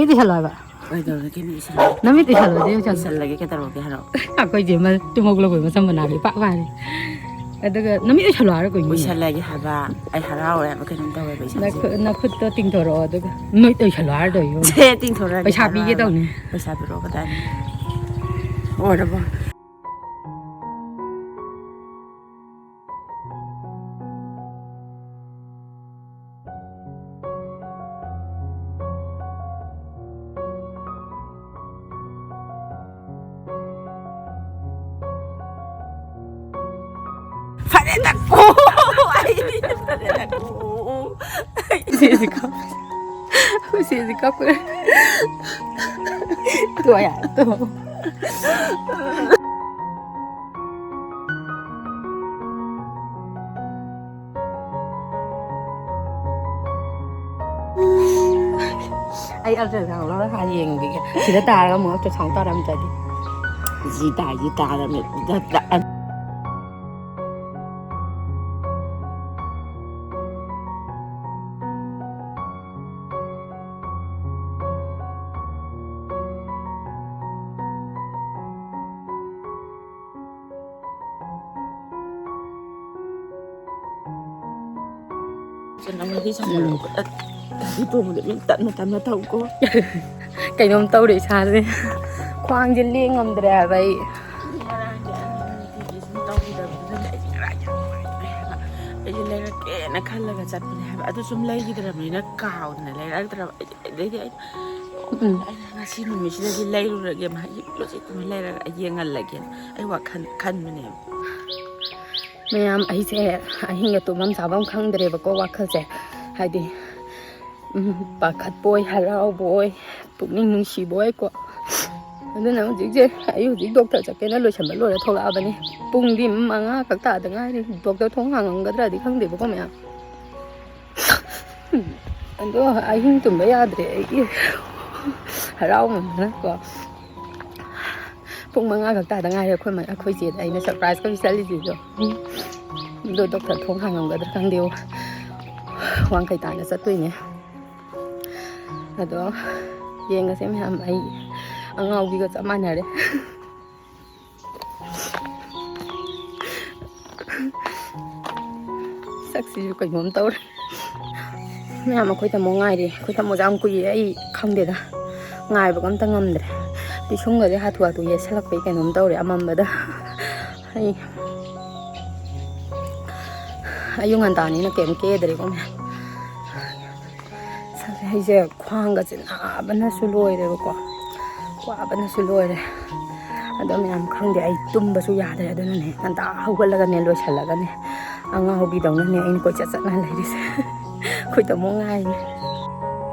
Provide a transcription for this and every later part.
Ini salah ba? Nami ti salah dia macam. Salah lagi kita rogi haro. Aku je mal cuma gula gula macam mana ni pak pak ni. Ada nami ti salah aku ni. Salah lagi haba, ay harau ya makan entah apa bisa. Nak tu ting thoro ada. Nami ti salah ada yo. Ting thoro. Pasal biye tau ni. Pasal biro kata ni. Oh dah bah. Paredak ko! Ay, paredak ko! Sisikap. Sisikap ko. Ito ya, ito. Ay, ultrasound nó hai gì vậy? Chỉ đã ta không mà ultrasound ta làm gì? Gì ta làm được. Naman di sama lo at ipo mo din tama tao ko Cái nôm tàu để xa đi khoang trên liên ngầm đè vậy nakalaga sa pinahaba ato sumlay kita ramay nakaw na lay agtra dai ay sino mi sila lay ro lagi mahip lo sa ito lay ra ay lagi ay wa kan mane mayam ai se ai hinga tu mam sabam khang dre ba ko wakhal se haidi pakhat boy harau boy pukning nungsi boy ko aduna hujik je ai hujik doctor cha kena lo chamba lo ra thola bani pung di manga kak ta da ngai ni doctor thong hang gadra di khang de ba ko mya ando ai hing tum ba ya dre ai harau ma ko pung manga kak ta da ngai khoi ma khoi je ai na surprise ko visali ji jo do doctor thong hang gadra khang deu wang kai ta na sa tui ne ado yenga sem ham ai angau bi ko chamana re saksi ju kai mom tawre mya ma khoi ta mo ngai ri khoi ta mo jam ku ye ai khang de da ngai ba kam ta ngam de ti sung ga de ha thua tu ye salak pe kai nom tawre amam ba da ai ayung an ta ni na kem ke de ko me hay giờ khoang cái chuyện bên nó xui lôi rồi cô qua bên nó xui lôi rồi đó mình làm không để ai tum và xui già rồi đó này anh ta hậu cái là cái này lôi chả là cái này anh hậu bị động này anh coi chắc chắn là lấy đi coi tao muốn ngay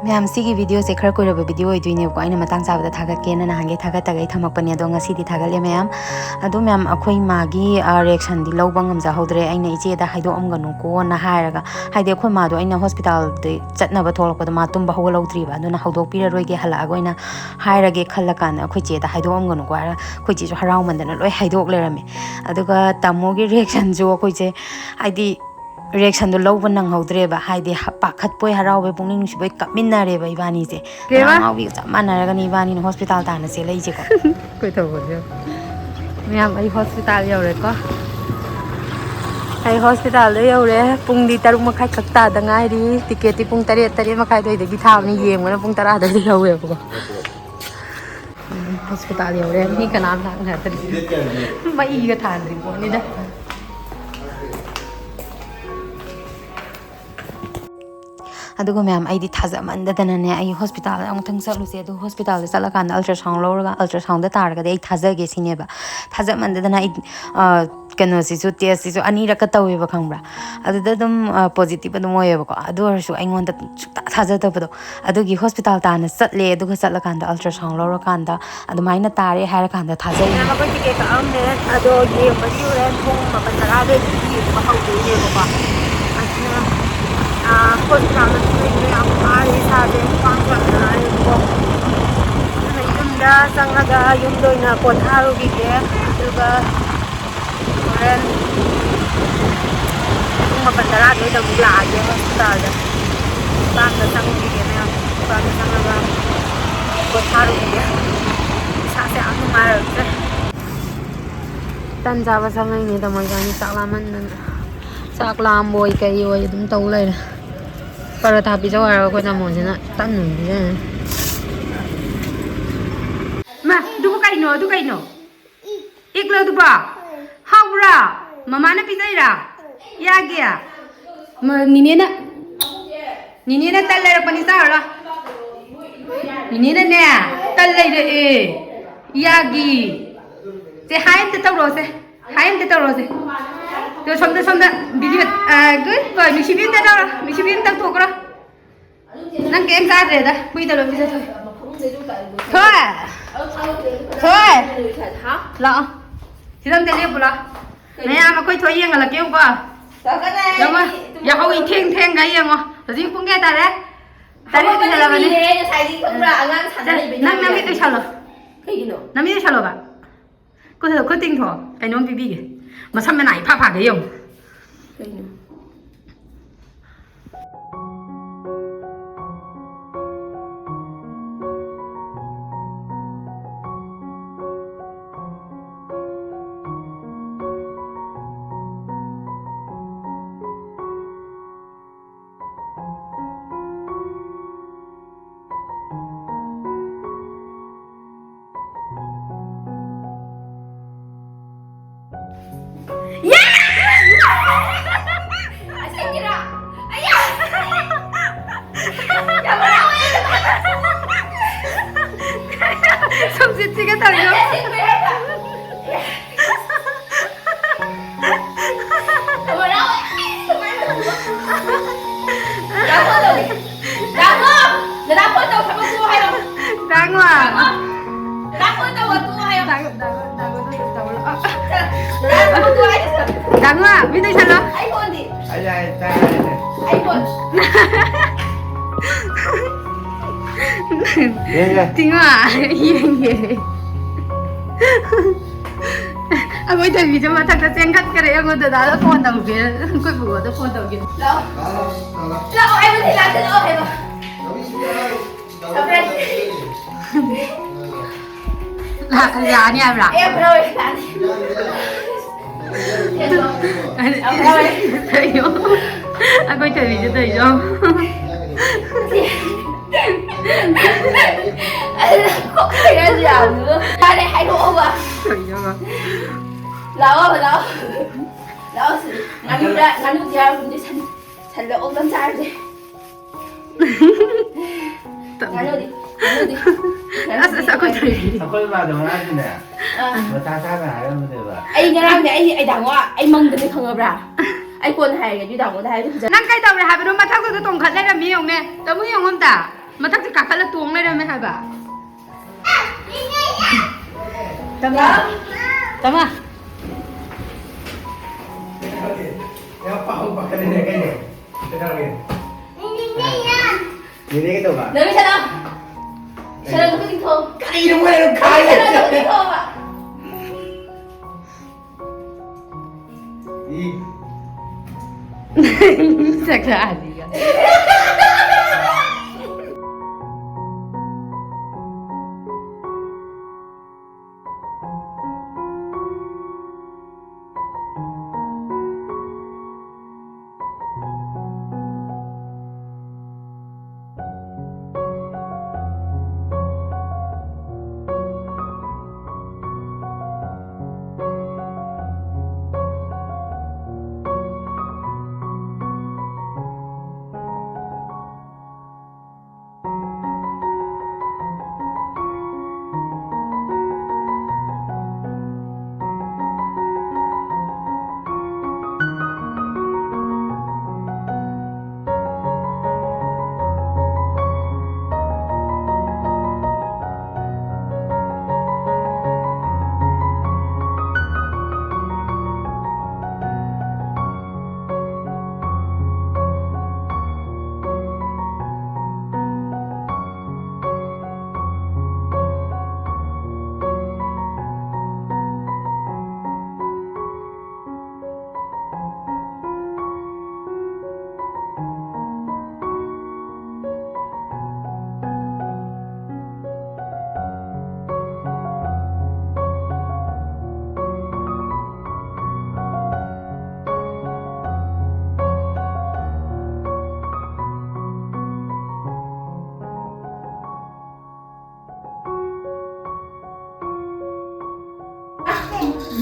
Ma'am sigi video se khar koira video idui ne ko aina matang sa da thaga ke na hange thaga tagai thamak pani do ngasi di thaga le ma'am adu ma'am akhoi magi reaction di low bangam ja hodre aina iche da haido am ganu ko na hairaga haide khoi ma do aina hospital de chatna ba tholok da ma tum ba ho lodri ba do na hodok pira roi ge hala goina hairage khalakan akhoi che da haido am ganu ko ara khoi che jo harau man da na loi haidok le rame aduga tamo gi reaction jo khoi che haidi reaction do low nang hodre ba haide pakhat poi harau be pungning si boi kapminna re ba ibani je ngau bi cha manara ga ni ibani no hospital ta na se lei je ko coi tao rồi mẹ ai hospital yêu rồi có ai hospital đấy yêu đấy pung đi tarung makai khak ta da ngai đi ticket ti pung tare makai doi de gi thao ni yeng na pung tara da đâu về ko hospital yêu đấy ni ka nam thang ha tari mai ga than ri ko ni da adugo ma'am ai di thaza man da dana ne ai hospital ang thang sa lu se do hospital da sala kan ultrasound lo ga ultrasound da tar ga de ai thaza ge sine ba thaza man da dana ai kano si su test si su ani ra ka taw ba khang bra adu da dum positive da moye ba ko adu ar su ai ngon da thaza da ba do adu gi hospital ta na sat le adu ga sala kan da ultrasound lo ra kan da adu mai na tare ha ra kan da thaza na ma ko ti ke ka am ne ado ye ba yu ren pung ma pa tara de ki ma hau de ye ba hospital na tuloy ang ari sa atin pangkat na rin po yung da sangaga yung doon na kotharo gige diba karen kung mapandara doon na mula aja hospital da baka sang gige na yung baka sangaga ꯄꯣꯊꯥꯔꯨꯈꯤꯒꯦ ꯏꯁꯥꯁꯦ ꯌꯥꯝ ꯅꯨꯡꯉꯥꯏꯔꯛꯇ꯭ꯔꯦ ꯇꯟ ꯆꯥꯕ ꯆꯪꯉꯛꯏꯅꯦ ꯇꯥꯃꯣ ꯏꯕꯥꯅꯤ ꯆꯥꯛ ꯂꯥꯝꯃꯟꯗꯅ ꯆꯥꯛ ꯂꯥꯝꯕꯣꯏ ꯀꯩ ꯑꯣꯏ ꯑꯗꯨꯝ ꯇꯧ ꯂꯩꯔꯦ ꯄꯔꯣꯊꯥ ꯄꯤꯖꯧ ꯍꯥꯏꯔꯒ ꯑꯩꯈꯣꯏ ꯇꯥꯃꯣꯁꯤꯅ ꯇꯟ ꯑꯣꯏꯅ ꯄꯤꯖꯔꯦ ꯃꯥ ꯑꯗꯨꯕꯨ ꯀꯩꯅꯣ ꯑꯗꯨ ꯀꯩꯅꯣ ꯏꯛꯂꯣ ꯑꯗꯨꯕꯣ ꯍꯥꯎꯕ꯭ꯔꯥ ꯃꯃꯥꯅ ꯄꯤꯖꯩꯔꯥ ꯌꯥꯒꯦ ꯅꯤꯅꯦꯅ ꯇꯟ ꯂꯩꯔꯛꯄꯅꯤ ꯆꯥꯔꯨꯔꯣ ꯅꯤꯅꯦꯅꯅꯦ ꯇꯟ ꯂꯩꯔꯛꯑꯦ ꯌꯥꯒꯤ ꯁꯦ ꯍꯥꯏ ꯑꯝꯇ ꯇꯧꯔꯣꯁꯦ ꯍꯥꯏ ꯑꯝꯇ ꯇꯧꯔꯣꯁꯦ ꯁꯣꯝꯗ ꯚꯤꯗꯤꯑꯣ ꯒꯨꯗ ꯕꯣꯏ ꯅꯨꯡꯁꯤꯕꯤ ꯑꯝꯇ ꯇꯧꯔꯣ ꯅꯨꯡꯁꯤꯕꯤ ꯑꯝꯇ ꯇꯧꯊꯣꯛꯈ꯭ꯔꯣ ꯅꯪ ꯀꯩꯝ ꯆꯥꯗ꯭ꯔꯦꯗ ꯍꯨꯏꯗ ꯂꯣꯏ ꯄꯤꯖꯊꯣꯛꯑꯦ ꯊꯣꯏ ꯂꯥꯛꯑꯣ ꯁꯤꯗ ꯑꯝꯇ ꯂꯦꯞꯄꯨ ꯂꯥꯛꯑꯣ ꯃꯌꯥꯝ ꯑꯩꯈꯣꯏ ꯊꯣꯏ ꯌꯦꯡꯍꯜꯂꯛꯀꯦ ꯌꯦꯡꯉꯣ ꯌꯦꯡꯉꯣ ꯌꯥꯍꯧꯏ ꯊꯦꯡꯒ ꯌꯦꯡꯉꯣ ꯍꯧꯖꯤꯛ ꯄꯨꯡ ꯀꯌꯥ ꯇꯥꯔꯦ ꯇꯔꯦꯠ ꯍꯦꯜꯂꯕꯅꯤ ꯅꯪ ꯅꯃꯤꯠ ꯂꯣꯏꯁꯜꯂꯣ ꯀꯩꯒꯤꯅꯣ ꯅꯃꯤꯠ ꯂꯣꯏꯁꯜꯂꯣꯕ ꯈꯨꯠ ꯇꯤꯡꯊꯣꯛꯑꯣ ꯀꯩꯅꯣꯝ ꯄꯤꯕꯤꯒꯦ ꯃꯁꯝ ꯃꯅꯥ ꯏꯐꯥ ꯐꯥꯒꯦ ꯌꯦꯡꯉꯣ ꯀꯩꯅꯣ somsitsiga tariyo Dangwa, minta salah. iPhone di. iPhone. Tengok, iya. Aku itu bisa masak nasi angkat kerja yang udah dah phone tahu dia, kau buat ada phone tahu dia. Lah, iPhone di lantai lah, hebat. Lah, ni apa? Bro, Ayo, aku itu bisa tu je. Kok kayak jauh? Ada hai lo apa? Lão nganu dia punya san lo ông đang chơi đi. Nganu đi. Aku itu. Aku vào đồng nát nè. Mà ta là không được à? Ai ngarang ni ai đàng hoa, ai mong được không bra? Ai quân hay cái đàng hoa hay cái. Nang kai tahu hai berum matak tu tong khat lai ram yong ne. Tamu yong om ta. Matak tu kakak la tuang lai ram hai ba. Tama. Ya pau pakai ni cái này. Cái nào ini cái đâu à? Nami sana. Sana tu penting thong. Cái đâu quay đâu khai. Sana tu penting thong à? Đi. Sakali.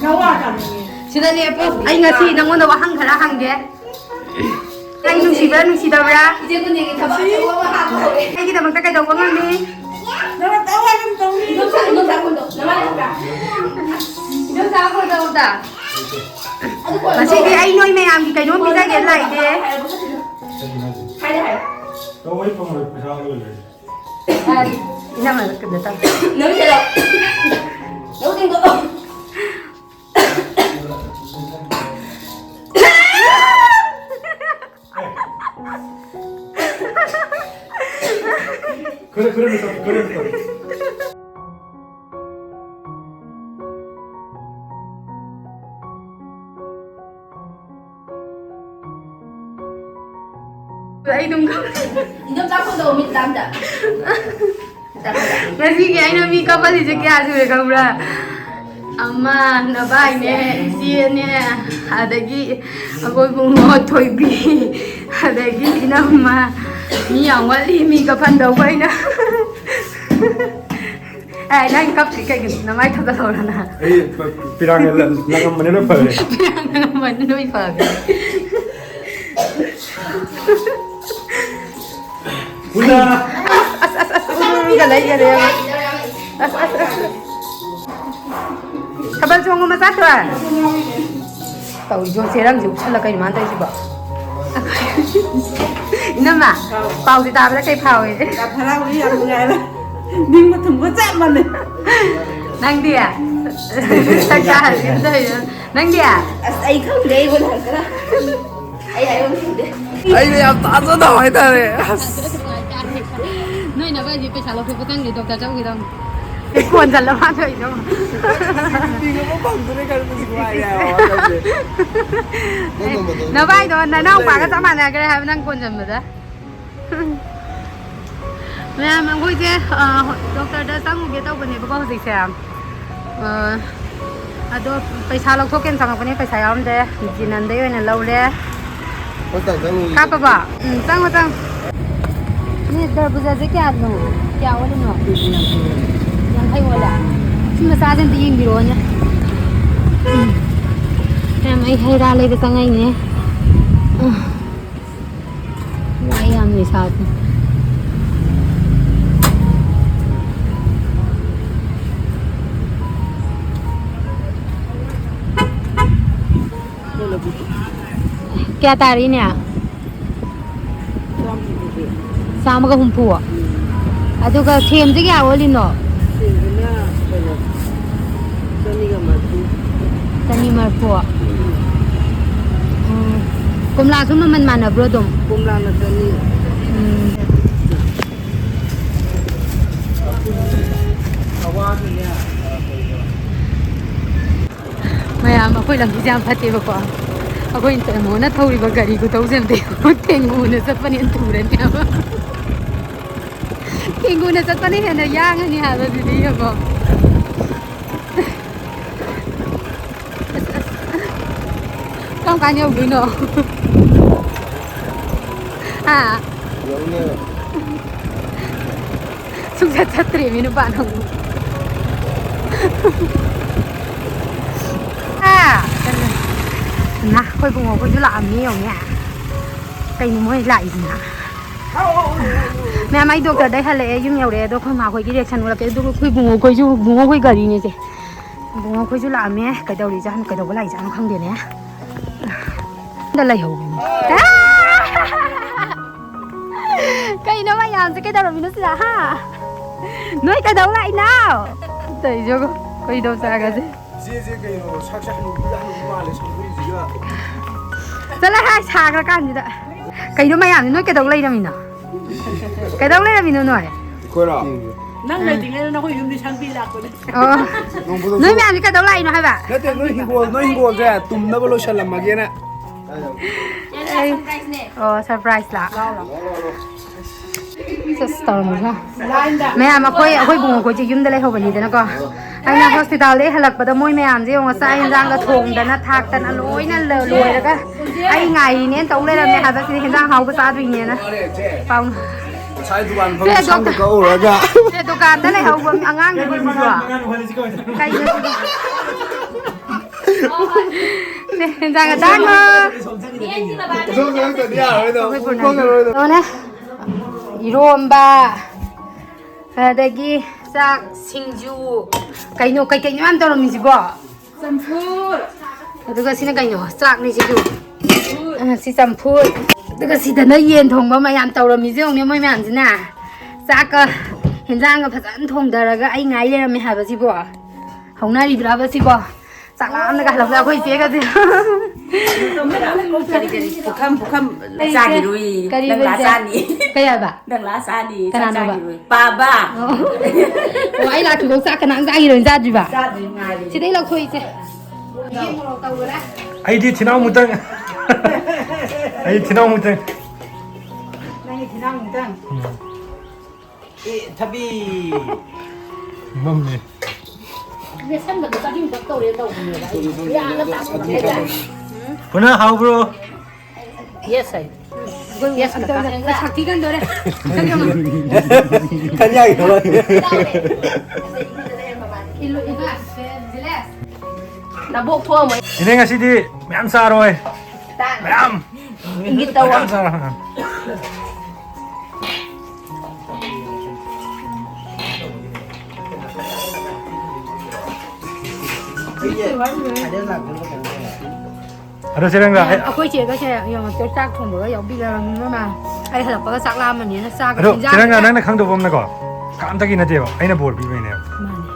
Sila lepo. Ay ngasi nangonda wahang khara hangge. Ay nungsiba nungsidabra. Ije ko ningi thaba ko wa ha ko. Ay kita magta kay daw ngon ni. Naman tawa ng tawin. No sa kundo. Naman ka. No sa ko daw da. Kasi di ay noy may amgi kay no pizza get lai de. Hai hai. Đâu ấy không được phải sao rồi. Ay ina ma ka da ta. No se lo. No tengo. 그래 그래서. Ay đúng không? Inom ta ko daw mit lamda. Kasi kaya na mi ka pa si kaya sure ka bra. Ama na bay ne si ne adagi akoy bungo toy bi adagi inama mi yang wali mi ka pan daw bay na. Ay nang kap si kay na mai thada daw na. Ay pirang lang manila pa. Pirang lang manila pa. Una. Galay galay. Kabal chong ma sa twa. Tàu jo serang ju chala kai man tai ba. Inama. Pau si ta ba kai phao e. Gặp Hà Lan đi ăn ngày là nhưng mà thùng có chạm vào này. Nang dia. Ta ka din dai. Nang dia. Ai không đây buồn hả cái ai không đây. Ay ya tazo da hay ta re. Noi na ba ji pe chalo pe patang ni doctor chau gi dam. Pe kuan jal la ma thoi no. Hindi mo bang dure ka mo si kuya ya. Na bai do na nang pa ka sa ma na ka ha nang kuan jam ma da. Mẹ mà ngồi chứ doctor đã sang một tàu bên này có gì xem đó पैसा lâu thuốc sang bên này पैसा áo đây chỉ nên đấy là lâu đấy các bà sang một sangนี่เดินไปจะแก่หนูแก่วันนี้หนูยังให้วันละที่มาซาเซนตียิงดีร้อนเนี่ยแม่ไม่ให้ได้เลยไปตั้งไงเนี่ยไว้ยามนี่ชาติ क्या तारी ने शाम का हुंपू अदुगा them जे क्या ओलिनो तनी मरपू कुमला सुम मन मानब्रो दम कुमला न तनी मैम अखोई लंबी जाम फतेबको अखोई मोना थौरीबा गाड़ी को तौजेमदे तेंगुना चटपनी तुरने अब तेंगुना चटपनी हेना यांगनी हाबदिदि अब कम कान यौदिनो हा सुखा Chhatre Minu बानौนะค่อยบุ้งค่อยจุฬามีอย่างเงี้ยไก่หนุ่มให้ไหลนะแม่ไม่ดูเกิดได้ทะเลยุ่งยาวเลยดูค่อยมาค่อยกิเลสฉันว่าแกดูค่อยบุ้งค่อยจุบุ้งค่อยกระดิ่งนี่สิบุ้งค่อยจุฬามีไก่เดาดีจ้ะไก่เดาไหลจ้ะน้องข้างเดียวเนี่ยได้ไหลหัวไก่น้องไม่ยามจะไก่เดามีนุสละฮะน้อยไก่เดาไหลน้าวแต่เจ้าก็ไก่เดาสักกันสิจะละให้ชากละกันจ้ะไก่ดูไม่ยามน้อยไก่เดาไหลนะมินะไก่เดาไหลนะมินะหน่อยคุยหรอนั่งเลยจริงๆนะคุยยืมดิฉันปีหลักเลยน้อยแม่นี่ไก่เดาไหลนะให้บ่แล้วแต่น้อยหิงโกลจ้ะตุ้มนับโลชันละมาเกี้ยนะโอ้เซอร์ไพรส์ละจะสตอร์มั้งค่ะแม่มาค่อยบุ้งค่อยจะยืมได้เลยเขาวันนี้เด้อนะก็ไอ้น่ะฮอสพิทอลเลยหลักประตูมวยแม่อันเดียวกับสายร่างกระทงแต่น่ะทักแต่น่ะลอยนั่นเลยรวยแล้วก็ไอ้ไงเนี่ยตรงเลยนะแม่ค่ะแต่ที่เห็นร่างเขาภาษาด้วยเนี่ยนะเปล่าใช้ทุกวันเพราะช่างก็โอ้แล้วจ้ะเจ้าตุการนั่นเลยเขาอ่างๆกันดีกว่าไก่เนี่ย 현장에 짠거 너네 이로온바 아대기 싹 생주 까이노 까이까이 안 떨어미지고 쌈풋 그거 시는 까이노 싹네 지주 시 쌈풋 그거 시다나 옌 통바 마얌 떨어미지 옹네 뭐면 안 지나 싹가 현장가 파잔 통다라가 아이 나이래라미 하버지고 홍나리드라버지고 싹나가 할라고 거기 제가지 Bukan sani rui. Dang lasani. Kaya ba? Dang lasani. Kanano ba? Baba. Oh, ay la tulo sa kanang sa iro sa di ba? Sadi ngali. Sidai la khoi che. Ai di tinau mutang. Ai tinau mutang. Tapi mamit. Puna how bro? Yes I. Yes ka. Sakti kan dore. Kanya ito. Ilu iba. Jelas. Nabok thua mo. Ini ngasih di mayam saroy. Mayam. Ingit tawa. Mayam saroy. Ada siapa enggak? Akwai che ka che yo to tak thong ba yo bi la ma ma. Ai hala pa sak la ma ni na sak Aduh, siapa enggak nang khang do bom na ko. Kam taki na teo. Aina bol pi bai ne. Mane.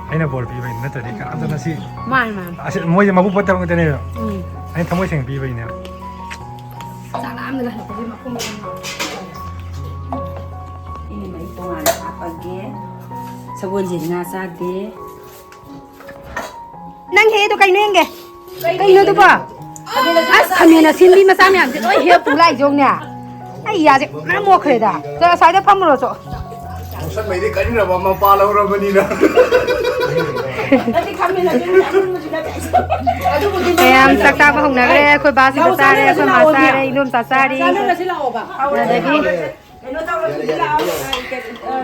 Aina bol pi bai na tadi kam ta na si. Man man. Asin mo je mabu patta ngate ne. Aina thamoi seng pi bai ne. Sak la ma ga hala pa ma ko ma. Ini mai tuan apa ge? Sabun je na sa ge. Nang he to kai neng ge. Kai no to ba? As khamena simbi ma sa myam je oi he pu lai jong nya. Ai ya je na mo khre da. Ja sai da pham ro so. San mai di kani na ba ma pa lo ro bani na. Em tak tak ba hong na re khoi ba si sa re khoi ma sa re inum sa sa ri.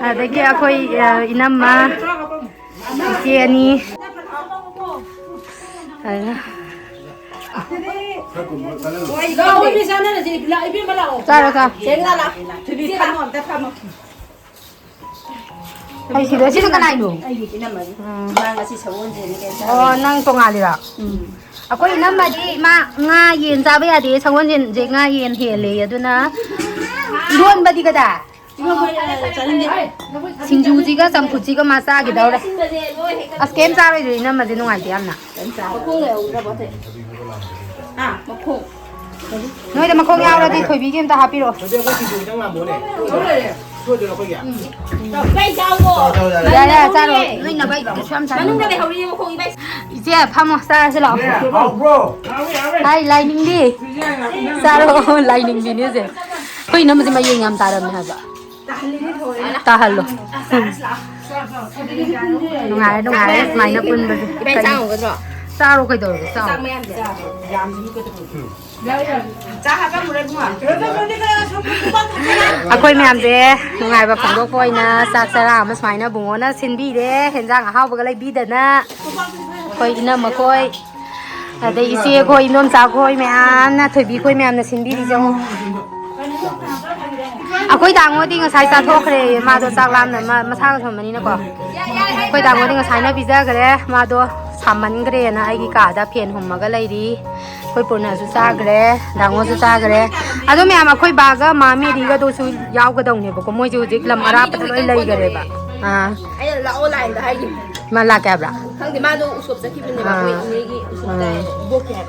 Adagi akhoi inam ma isi ani. Ayah. Cara ka. Hai sida sida ka nai no. Oh nang tongali ra. Ako inam ma di ma nga yen sa ba ya di sangwon jen je nga yen he le aduna. Don ba di ka da. Sinjujiga sampujiga masa gi daure. Askem sa re di inam ma di nungai ti amna. Noi da makong yaw ra di thoi bi gem ta happy ro. Ya ya sa ro. Noi na bai sham sa. Ije phamo sa se lo. Hai lining di. Sa ro lining di ni se. Khoi nam se ma yeng am ta ra me ha ba. Ta hal lo. Nungai mai na pun ba. Bai sao ko ro. Sa ro kai do sa. Akhoi myam de nungai ba phang do koi na sak sara ma smai na bungo na sin bi de henjang haw ba lai bi da na koi ina ma koi ade isi koi nom sa koi myam na thoi bi koi myam na sin bi ri jong akhoi dang ngo di ngasai sa thok re ma do sak lam na ma sa thom mani na ko koi dang ngo di ngasai na bi ja gre ma do samman gre na ai gi ka da phen hum ma ga lai ri koi purna su sa gre dango su sa gre ado me ama koi ba ga mami ri ga do su yaw ga dong ne ba ko moi ju jik lam ara pa loi lai gre ba Ai la online da hai. ma la ka bra Khang di ma do usop sa ki bin ba ko ini gi usop da bok ya.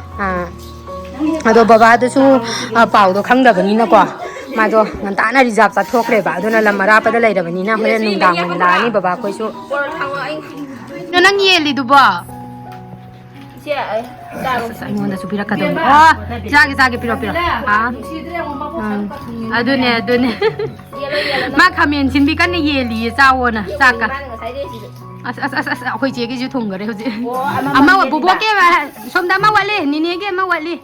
ado baba do su pau do khang da ba ni na ko ma do ngan ta na reserve sa thok re ba do na lam ara pa da lai da ba ni na hore nung dang man la ni baba koi su Por thang ai. no nang ye li du ba Che ai. Da ro. sa ingonda su pira ka do jage pira adune ma khamen chin bi kan ne ye li cha wo na cha ka as akhoi che gi ju thung ga re hoji ama wa bobo ke ba som da ma wa le ni ne ge ma wa le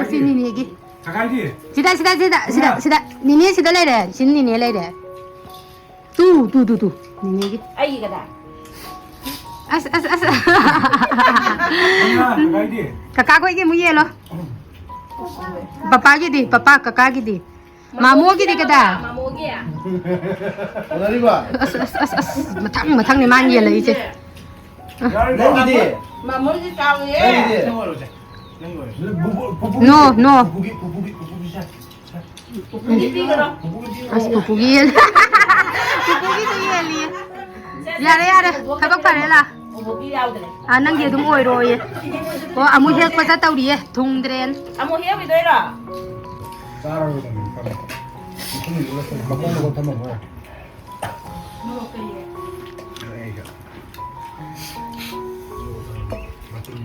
si ni ne ge Sakai di. sida ni ne sida le de chin ni ne le de tu ni ne ge Ai ga da. As. Kaya, Kakak ko iki mo yelo. Papa gidi, papa kakak gidi. Mamo gidi kada. Mamogi ya. Wala rin ba? Matang ni man yelo iche. Nanggidi. Mamogi tao ye. Nanggidi. No. Pupugi siya. As pupugi yel. Pupugi to yeli. Yare. Kabak pare la. Nang ye dum oiro ye. Ko amu hek pasa tawri ye thungdren. Amo hiya bidoira. Sarang ito. Ito yung magkano ko tama mo.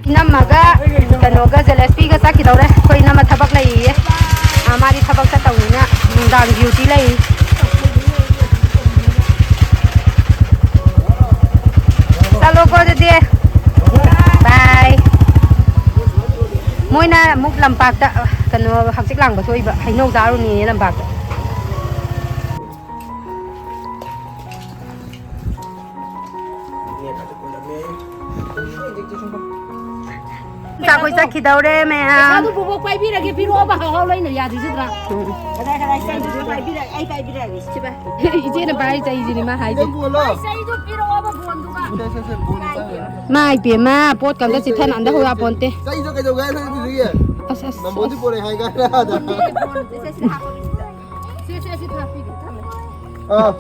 Namaga kanoga Gillespie ga sakhi dawre koi nama thabak lai ye. Amari thabak sa tawina nungdang duty lai. Salo ko de. Bye. Moina muk lampak da kano haksik lang ba soi ba haino zaru ni lampak. Sa koi sakhi dawre me Satu bubuk pai bira ke piru apa hal lain ya di situ. Kadai sai du pai bira ai pai bira wis. Coba. Ije na bai sai ije ni ma hai. Sai du piro apa bon du ka. Mai pe ma pot kam da sithan anda hoya ponte. Sa iso kayo gaya sa diri ya. As. Namodi pore hai ka na da. Ah,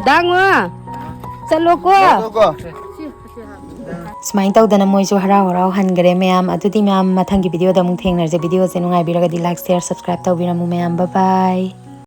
Dangwa. Chalo ko. ko. Smain tawdana moisu harau hangare mayam adudi mayam mathangi video da mung thengnar je video se nungai biraga di like share subscribe tawbiramu mayam bye bye.